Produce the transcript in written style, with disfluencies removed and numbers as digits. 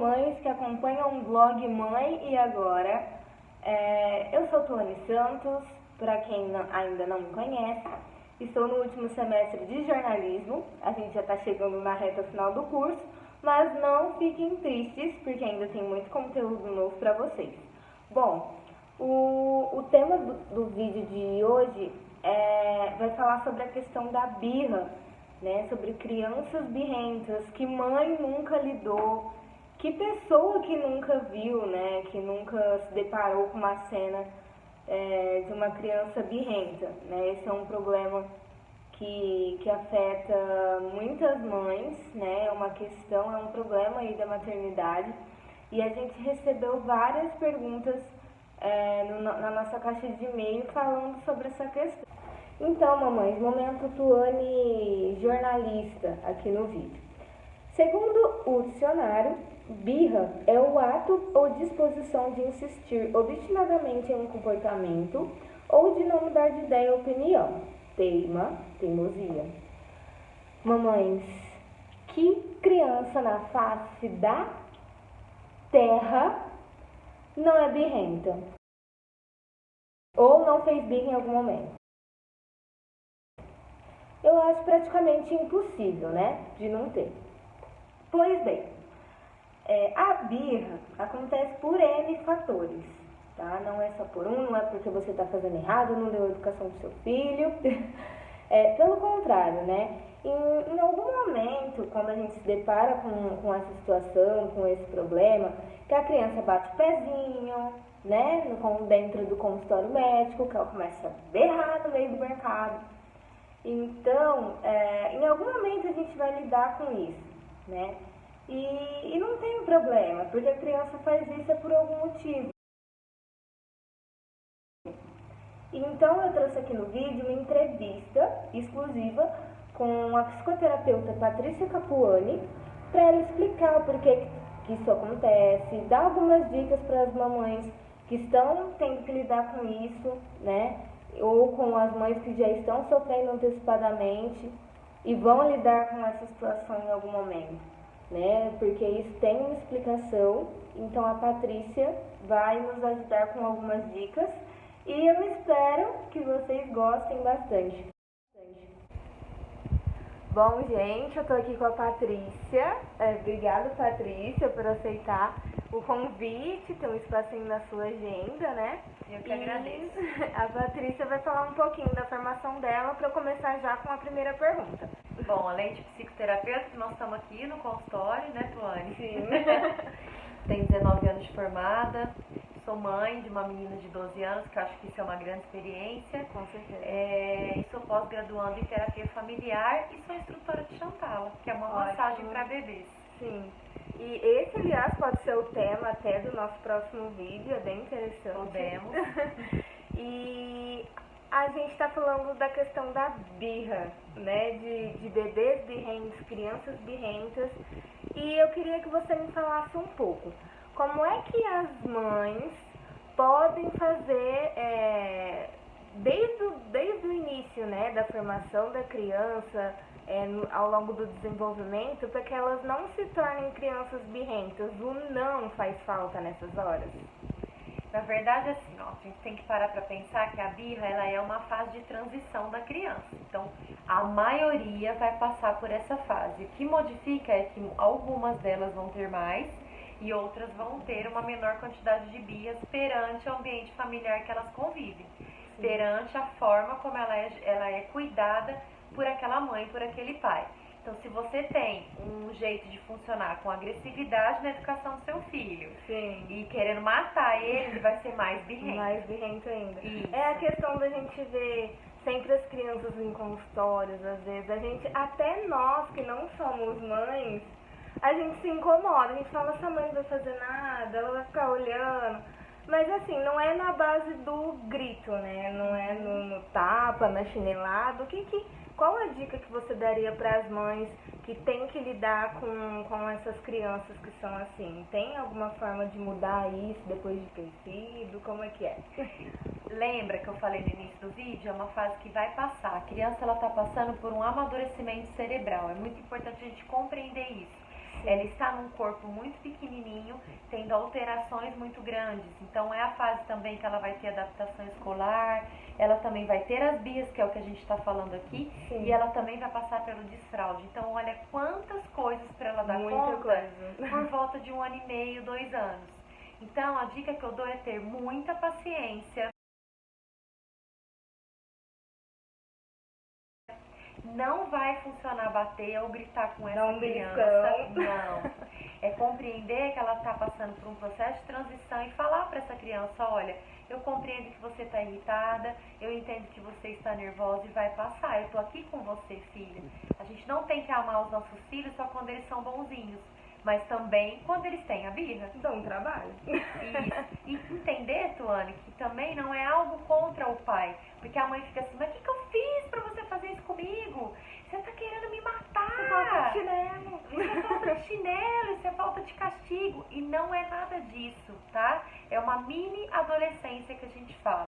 mamães que acompanham o blog Mãe e Agora. Eu sou Tuane Santos, para quem ainda não me conhece. Estou no último semestre de jornalismo, a gente já está chegando na reta final do curso, mas não fiquem tristes, porque ainda tem muito conteúdo novo para vocês. Bom, o tema do vídeo de hoje vai falar sobre a questão da birra, né? Sobre crianças birrentas, que mãe nunca lidou, que pessoa que nunca viu, né? Que nunca se deparou com uma cena de uma criança birrenta, né? Esse é um problema que afeta muitas mães, né? É uma questão, é um problema aí da maternidade. E a gente recebeu várias perguntas na nossa caixa de e-mail falando sobre essa questão. Então, mamães, momento Tuane jornalista aqui no vídeo. Segundo o dicionário, birra é o ato ou disposição de insistir obstinadamente em um comportamento ou de não mudar de ideia ou opinião. Teimosia. Mamães, que criança na face da terra não é birrenta? Ou não fez birra em algum momento? Eu acho praticamente impossível, né, de não ter. Pois bem, a birra acontece por N fatores, tá? Não é só por um, não é porque você está fazendo errado, não deu a educação do seu filho. Pelo contrário, né? Em algum momento, quando a gente se depara com essa situação, com esse problema, que a criança bate o pezinho, né, dentro do consultório médico, que ela começa a berrar no meio do mercado. Então, em algum momento a gente vai lidar com isso, né? E não tem problema, porque a criança faz isso por algum motivo. Então, eu trouxe aqui no vídeo uma entrevista exclusiva com a psicoterapeuta Patrícia Capuani, para ela explicar o porquê que isso acontece, dar algumas dicas para as mamães que estão tendo que lidar com isso, né? Ou com as mães que já estão sofrendo antecipadamente e vão lidar com essa situação em algum momento, né? Porque isso tem uma explicação, então a Patrícia vai nos ajudar com algumas dicas e eu espero que vocês gostem bastante. Bom, gente, eu tô aqui com a Patrícia. Obrigada, Patrícia, por aceitar o convite, ter um espacinho na sua agenda, né? Eu que agradeço. A Patrícia vai falar um pouquinho da formação dela para eu começar já com a primeira pergunta. Bom, além de psicoterapeuta, nós estamos aqui no consultório, né, Tuane? Sim. Tenho 19 anos de formada, sou mãe de uma menina de 12 anos, que eu acho que isso é uma grande experiência. Com certeza. E sou pós-graduando em terapia familiar e sou instrutora de Chantala, que é uma massagem para bebês. Sim. E esse, aliás, pode ser o tema até do nosso próximo vídeo, é bem interessante. Podemos. E a gente está falando da questão da birra, né? De bebês birrentos, crianças birrentas. E eu queria que você me falasse um pouco. Como é que as mães podem fazer, desde o início, né, da formação da criança, ao longo do desenvolvimento, para que elas não se tornem crianças birrentas? O não faz falta nessas horas. Na verdade, assim, ó, a gente tem que parar para pensar que a birra, ela é uma fase de transição da criança. Então, a maioria vai passar por essa fase. O que modifica é que algumas delas vão ter mais e outras vão ter uma menor quantidade de birras perante o ambiente familiar que elas convivem. Sim. Perante a forma como ela é cuidada por aquela mãe, por aquele pai. Então, se você tem um jeito de funcionar com agressividade na educação do seu filho, sim, e querendo matar ele vai ser mais birrento. Mais birrento ainda. Isso. É a questão da gente ver sempre as crianças em consultórios, às vezes. Até nós que não somos mães, a gente se incomoda. A gente fala, essa mãe não vai fazer nada, ela vai ficar olhando. Mas assim, não é na base do grito, né? Não é no tapa, na chinelada. Qual a dica que você daria para as mães que têm que lidar com essas crianças que são assim? Tem alguma forma de mudar isso depois de crescido? Como é que é? Lembra que eu falei no início do vídeo? É uma fase que vai passar. A criança está passando por um amadurecimento cerebral. É muito importante a gente compreender isso. Ela está num corpo muito pequenininho, tendo alterações muito grandes. Então, é a fase também que ela vai ter adaptação escolar, ela também vai ter as birras, que é o que a gente está falando aqui, Sim. e ela também vai passar pelo desfraude. Então, olha quantas coisas para ela dar Muita conta coisa. por volta de 1 ano e meio, 2 anos. Então, a dica que eu dou é ter muita paciência. Não vai funcionar bater ou gritar com essa criança. Não. É compreender que ela está passando por um processo de transição e falar para essa criança, olha, eu compreendo que você está irritada, eu entendo que você está nervosa e vai passar. Eu estou aqui com você, filha. A gente não tem que amar os nossos filhos só quando eles são bonzinhos, mas também quando eles têm a birra. Dá um trabalho. Isso. E entender, Tuane, que também não é algo contra o pai. Porque a mãe fica assim, mas o que eu fiz pra você fazer isso comigo? Você tá querendo me matar. Isso é falta de chinelo. Isso é falta de chinelo, isso é falta de castigo. E não é nada disso, tá? É uma mini adolescência que a gente fala.